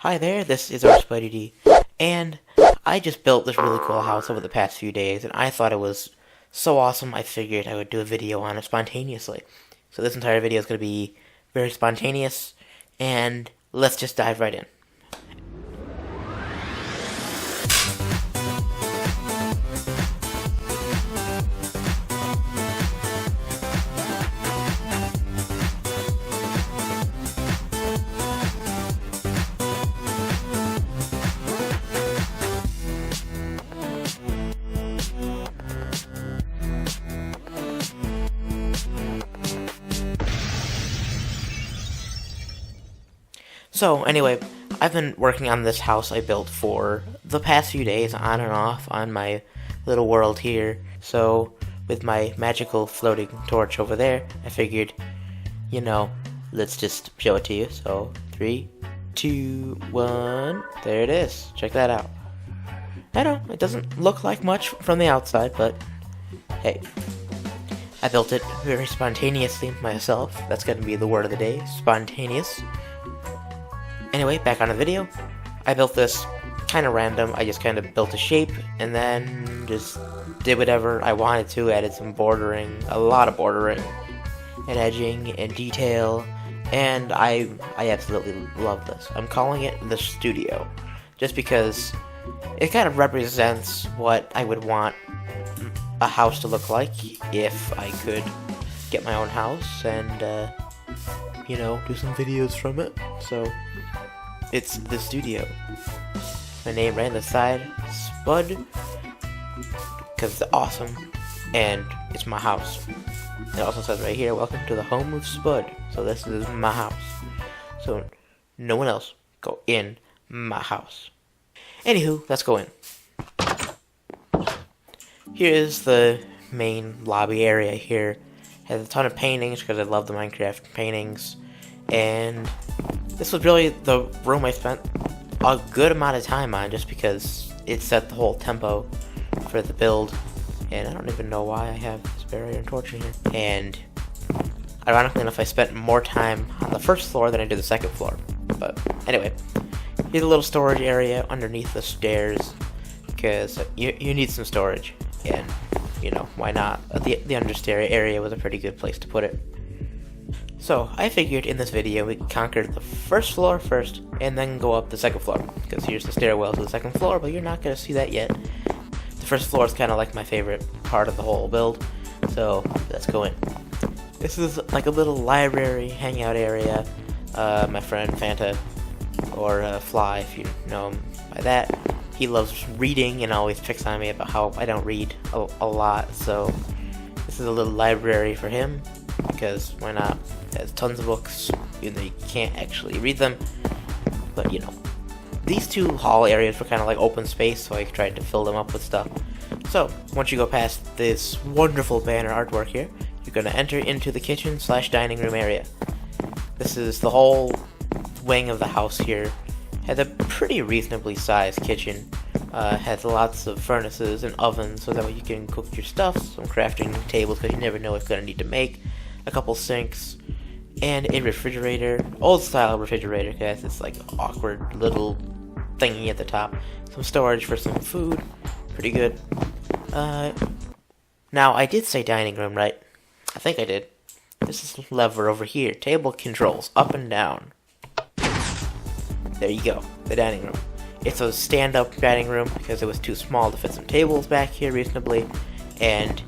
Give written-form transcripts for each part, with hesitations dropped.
Hi there, this is RSpudieD, and I just built this really cool house over the past few days, and I thought it was so awesome I figured I would do a video on it spontaneously. So this entire video is going to be very spontaneous, and let's just dive right in. So, anyway, I've been working on this house I built for the past few days, on and off, on my little world here. So, with my magical floating torch over there, I figured, let's just show it to you. So, 3, 2, 1, there it is. Check that out. I know, it doesn't look like much from the outside, but hey. I built it very spontaneously myself. That's gonna be the word of the day, spontaneous. Anyway, back on the video. I built this kind of random. I just kind of built a shape and then just did whatever I wanted to. Added some bordering, a lot of bordering and edging and detail, and I absolutely love this. I'm calling it the studio just because it kind of represents what I would want a house to look like if I could get my own house and do some videos from it. So it's the studio. My name right on the side, Spud, because it's awesome, and it's my house. It also says right here, welcome to the home of Spud. So this is my house. So no one else go in my house. Anywho, let's go in. Here is the main lobby area here. Has a ton of paintings because I love the Minecraft paintings, and this was really the room I spent a good amount of time on just because it set the whole tempo for the build, and I don't even know why I have this barrier and torch in here. And ironically enough, I spent more time on the first floor than I did the second floor. But anyway, here's a little storage area underneath the stairs because you need some storage, and why not? The understair area was a pretty good place to put it. So, I figured in this video we could conquer the first floor first, and then go up the second floor, because here's the stairwell to the second floor, but you're not going to see that yet. The first floor is kind of like my favorite part of the whole build, so let's go in. This is like a little library hangout area. My friend Fanta, or Fly if you know him by that, he loves reading and always picks on me about how I don't read a lot, so this is a little library for him, because why not? It has tons of books, even though you can't actually read them. But these two hall areas were kind of like open space, so I tried to fill them up with stuff. So once you go past this wonderful banner artwork here, you're going to enter into the kitchen/dining room area. This is the whole wing of the house here. Has a pretty reasonably sized kitchen. Has lots of furnaces and ovens, so that way you can cook your stuff. Some crafting tables, because you never know what you're going to need to make. A couple sinks, and a refrigerator, old style refrigerator, guys. It's like awkward little thingy at the top. Some storage for some food, pretty good. Now I did say dining room, right? I think I did. This is the lever over here. Table controls, up and down. There you go, the dining room. It's a stand-up dining room because it was too small to fit some tables back here reasonably, and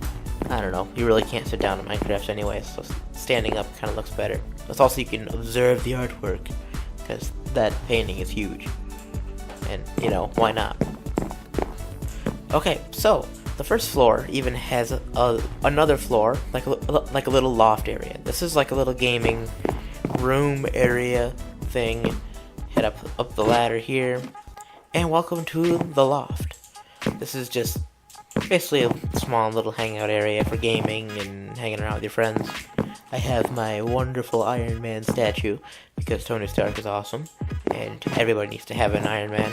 I don't know, you really can't sit down in Minecraft anyway, so standing up kind of looks better. Plus also you can observe the artwork, because that painting is huge. And, why not? Okay, so, the first floor even has another floor, like a little loft area. This is like a little gaming room area thing. Head up the ladder here, and welcome to the loft. This is just basically a small little hangout area for gaming and hanging around with your friends. I have my wonderful Iron Man statue, because Tony Stark is awesome, and everybody needs to have an Iron Man.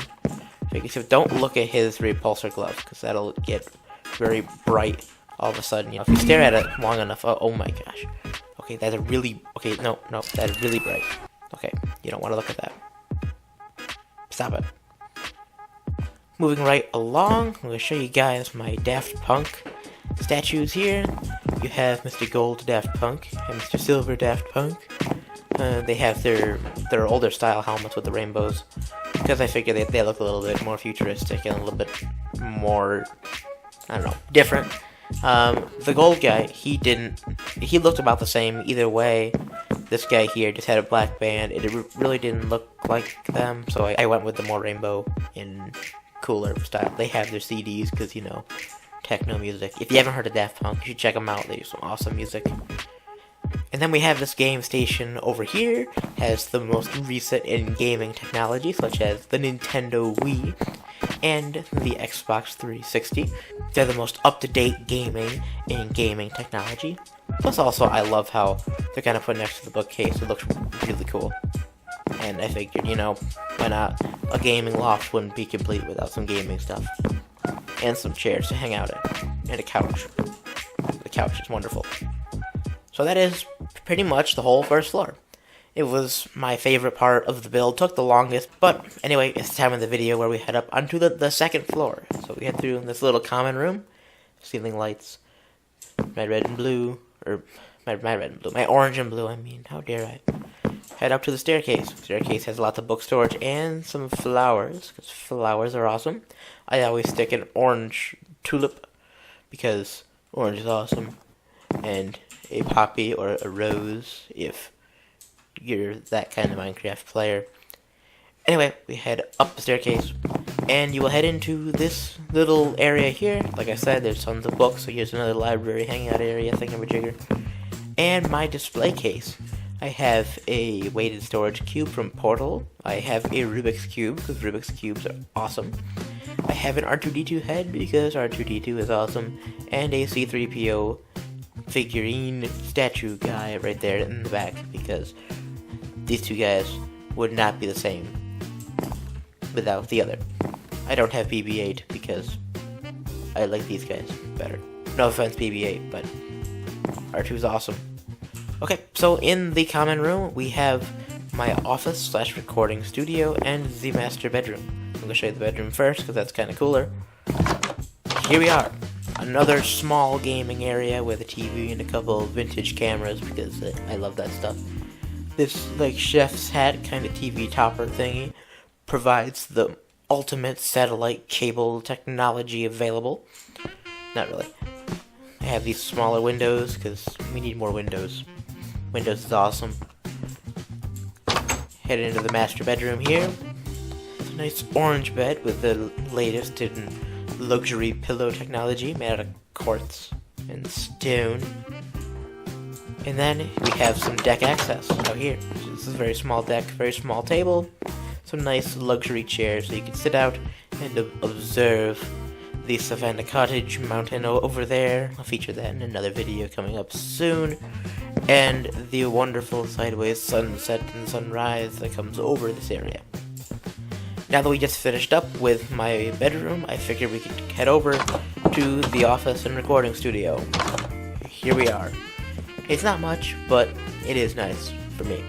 So don't look at his repulsor glove, because that'll get very bright all of a sudden. If you stare at it long enough, oh my gosh. Okay, that's a really, no, that is really bright. Okay, you don't want to look at that. Stop it. Moving right along, I'm going to show you guys my Daft Punk statues here. You have Mr. Gold Daft Punk and Mr. Silver Daft Punk. They have their older style helmets with the rainbows, because I figure they look a little bit more futuristic and a little bit more, I don't know, different. The gold guy, he looked about the same either way. This guy here just had a black band, and it really didn't look like them, so I went with the more rainbow and cooler style. They have their CDs, because, you know, techno music. If you haven't heard of Daft Punk, you should check them out. They do some awesome music. And then we have this game station over here, has the most recent in gaming technology, such as the Nintendo Wii and the Xbox 360. They're the most up-to-date gaming in gaming technology. Plus also, I love how they're kind of put next to the bookcase. It looks really cool. And I figured, you know, why not? A gaming loft wouldn't be complete without some gaming stuff. And some chairs to hang out at. And a couch. The couch is wonderful. So that is pretty much the whole first floor. It was my favorite part of the build, took the longest, but anyway, it's the time of the video where we head up onto the second floor. So we head through this little common room, ceiling lights, my red and blue, or my red and blue, my orange and blue, I mean, how dare I. Head up to the staircase. The staircase has lots of book storage and some flowers, because flowers are awesome. I always stick an orange tulip, because orange is awesome, and a poppy or a rose if you're that kind of Minecraft player. Anyway, we head up the staircase, and you will head into this little area here. Like I said, there's tons of books, so here's another library hangout area, thingamajigger. And my display case. I have a weighted storage cube from Portal. I have a Rubik's Cube, because Rubik's Cubes are awesome. I have an R2-D2 head, because R2-D2 is awesome. And a C-3PO figurine statue guy right there in the back, because these two guys would not be the same without the other. I don't have BB-8 because I like these guys better. No offense, BB-8, but R2 is awesome. Okay, so in the common room, we have my office / recording studio and the master bedroom. I'm going to show you the bedroom first, because that's kind of cooler. Here we are. Another small gaming area with a TV and a couple vintage cameras, because I love that stuff. This, like, chef's hat kind of TV topper thingy provides the ultimate satellite cable technology available. Not really. I have these smaller windows, because we need more windows. Windows is awesome. Head into the master bedroom here. It's a nice orange bed with the latest in luxury pillow technology made out of quartz and stone. And then we have some deck access out here. This is a very small deck, very small table, some nice luxury chairs so you can sit out and observe the Savannah Cottage mountain over there. I'll feature that in another video coming up soon. And the wonderful sideways sunset and sunrise that comes over this area. Now that we just finished up with my bedroom, I figured we could head over to the office and recording studio. Here we are. It's not much, but it is nice for me.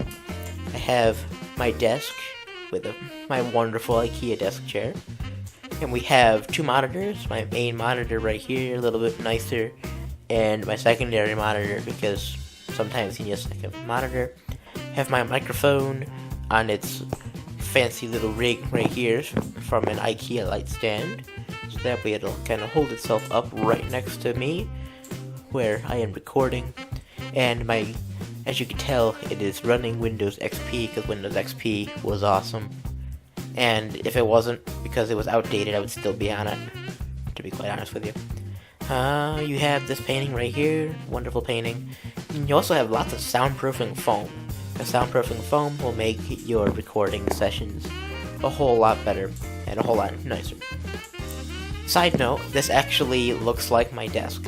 I have my desk with my wonderful IKEA desk chair. And we have two monitors, my main monitor right here, a little bit nicer, and my secondary monitor, because sometimes you need a second monitor. I have my microphone on its fancy little rig right here from an IKEA light stand, so that way it'll kind of hold itself up right next to me where I am recording. And as you can tell, it is running Windows XP, because Windows XP was awesome. And if it wasn't, because it was outdated, I would still be on it, to be quite honest with you. You have this painting right here, wonderful painting. And you also have lots of soundproofing foam. The soundproofing foam will make your recording sessions a whole lot better and a whole lot nicer. Side note, this actually looks like my desk.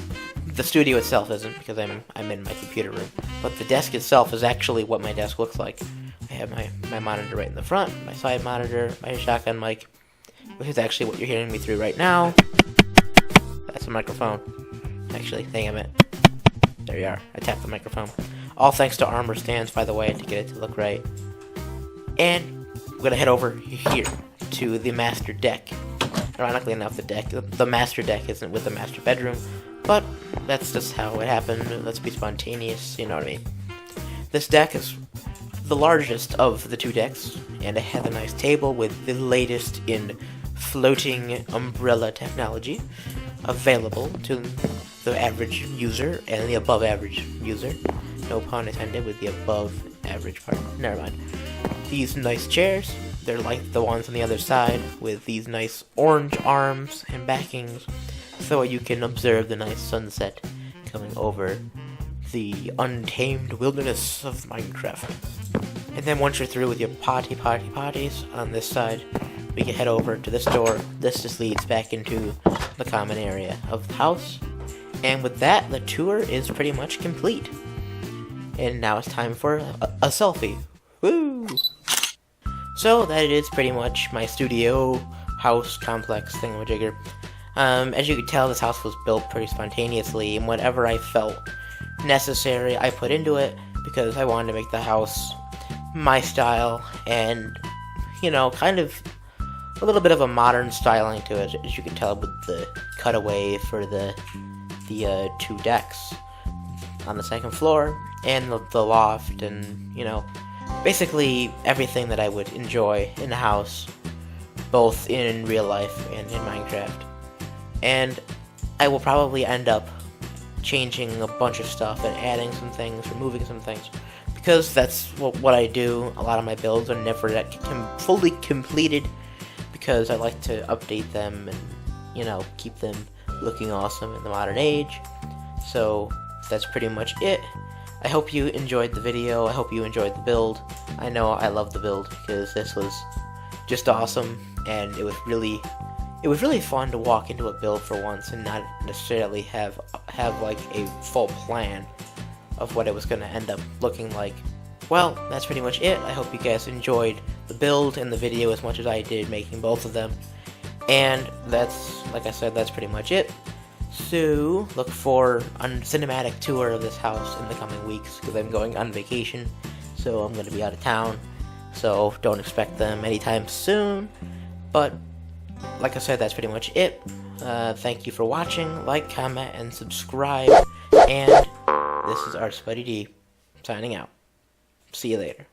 The studio itself isn't, because I'm in my computer room, but the desk itself is actually what my desk looks like. I have my monitor right in the front, my side monitor, my shotgun mic, which is actually what you're hearing me through right now. That's a microphone. Actually, dang it. There you are. I tapped the microphone. All thanks to armor stands, by the way, to get it to look right. And we're gonna head over here to the master deck. Ironically enough, the master deck isn't with the master bedroom, but that's just how it happened. Let's be spontaneous, you know what I mean. This deck is the largest of the two decks, and it has a nice table with the latest in floating umbrella technology available to the average user and the above average user. No pun intended with the above average part. Never mind. These nice chairs, they're like the ones on the other side with these nice orange arms and backings so you can observe the nice sunset coming over the untamed wilderness of Minecraft. And then once you're through with your potties on this side, we can head over to this door. This just leads back into the common area of the house. And with that, the tour is pretty much complete. And now it's time for a selfie. Woo! So that is pretty much my studio house complex thingamajigger. As you can tell, this house was built pretty spontaneously, and whatever I felt necessary, I put into it because I wanted to make the house my style and, you know, kind of a little bit of a modern styling to it, as you can tell with the cutaway for the two decks on the second floor and the loft, and, you know, basically everything that I would enjoy in a house, both in real life and in Minecraft. And I will probably end up changing a bunch of stuff and adding some things, removing some things, because that's what I do. A lot of my builds are never fully completed because I like to update them and, you know, keep them looking awesome in the modern age. So that's pretty much it. I hope you enjoyed the video. I hope you enjoyed the build. I know I love the build because this was just awesome, and it was really fun to walk into a build for once and not necessarily have like a full plan of what it was going to end up looking like. Well, that's pretty much it. I hope you guys enjoyed the build and the video as much as I did making both of them. And that's, like I said, that's pretty much it. So, look for a cinematic tour of this house in the coming weeks, because I'm going on vacation, so I'm going to be out of town, so don't expect them anytime soon. But, like I said, that's pretty much it. Thank you for watching. Like, comment, and subscribe. And this is RSpudieD signing out. See you later.